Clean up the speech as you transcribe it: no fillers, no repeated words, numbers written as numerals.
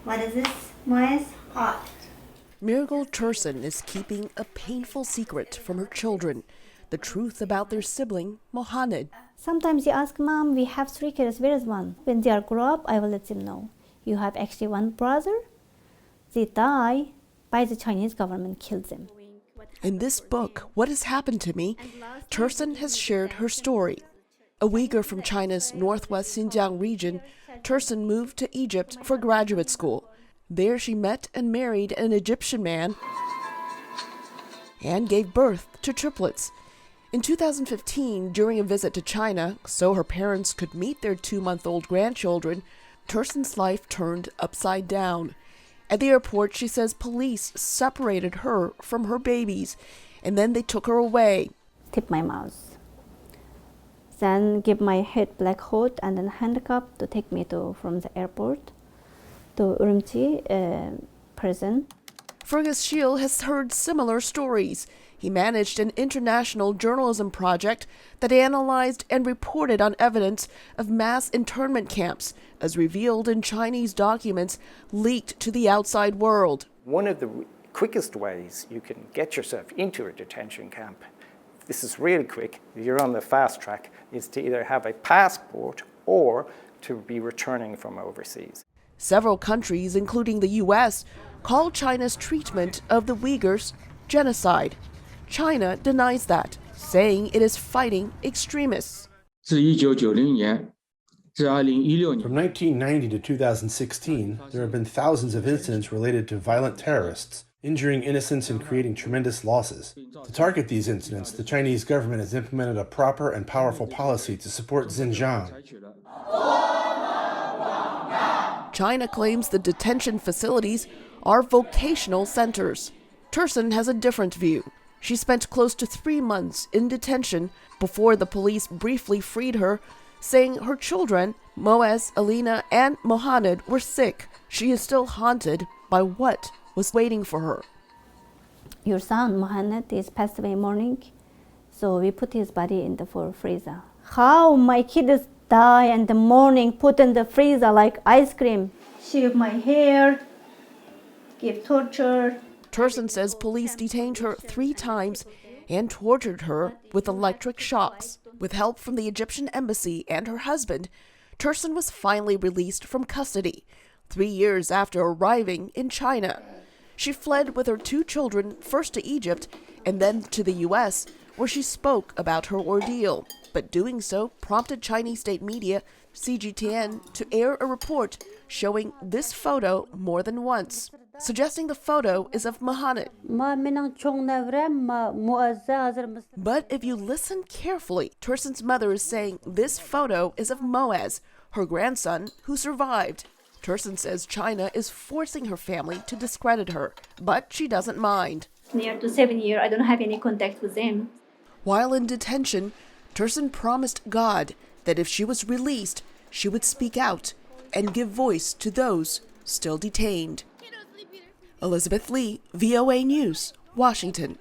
What is this? Moez? Hot. Mihrigul Tursun is keeping a painful secret from her children, the truth about their sibling, Mohammed. Sometimes you ask, Mom, we have 3 kids, where is one? When they are grown up, I will let them know. You have actually one brother. They die by the Chinese government, killed them. In this book, What Has Happened to Me, Tursun has shared her story. A Uyghur from China's northwest Xinjiang region, Tursun moved to Egypt for graduate school. There she met and married an Egyptian man and gave birth to triplets. In 2015, during a visit to China, so her parents could meet their 2-month-old grandchildren, Tursun's life turned upside down. At the airport, she says police separated her from her babies, and then they took her away. Tip my mouth. Then give my head black hood and then handcuff to take me from the airport to Urumqi prison. Fergus Shiel has heard similar stories. He managed an international journalism project that analyzed and reported on evidence of mass internment camps, as revealed in Chinese documents leaked to the outside world. One of the quickest ways you can get yourself into a detention camp, this is really quick, if you're on the fast track, is to either have a passport or to be returning from overseas. Several countries, including the U.S., call China's treatment of the Uyghurs genocide. China denies that, saying it is fighting extremists. From 1990 to 2016, there have been thousands of incidents related to violent terrorists, injuring innocents and creating tremendous losses. To target these incidents, the Chinese government has implemented a proper and powerful policy to support Xinjiang. China claims the detention facilities are vocational centers. Tursun has a different view. She spent close to 3 months in detention before the police briefly freed her, saying her children, Moez, Alina, and Mohammed, were sick. She is still haunted by what was waiting for her. Your son, Mohammed, is passed away morning, so we put his body in the freezer. How my kids die in the morning, put in the freezer like ice cream. Shave my hair, give torture. Tursun says police detained her 3 times and tortured her with electric shocks. With help from the Egyptian embassy and her husband, Tursun was finally released from custody 3 years after arriving in China. She fled with her 2 children, first to Egypt and then to the U.S., where she spoke about her ordeal. But doing so prompted Chinese state media, CGTN, to air a report showing this photo more than once, suggesting the photo is of Mohammed. But if you listen carefully, Tursun's mother is saying this photo is of Moez, her grandson, who survived. Tursun says China is forcing her family to discredit her, but she doesn't mind. Near to 7 years, I don't have any contact with them. While in detention, Tursun promised God that if she was released, she would speak out and give voice to those still detained. Elizabeth Lee, VOA News, Washington.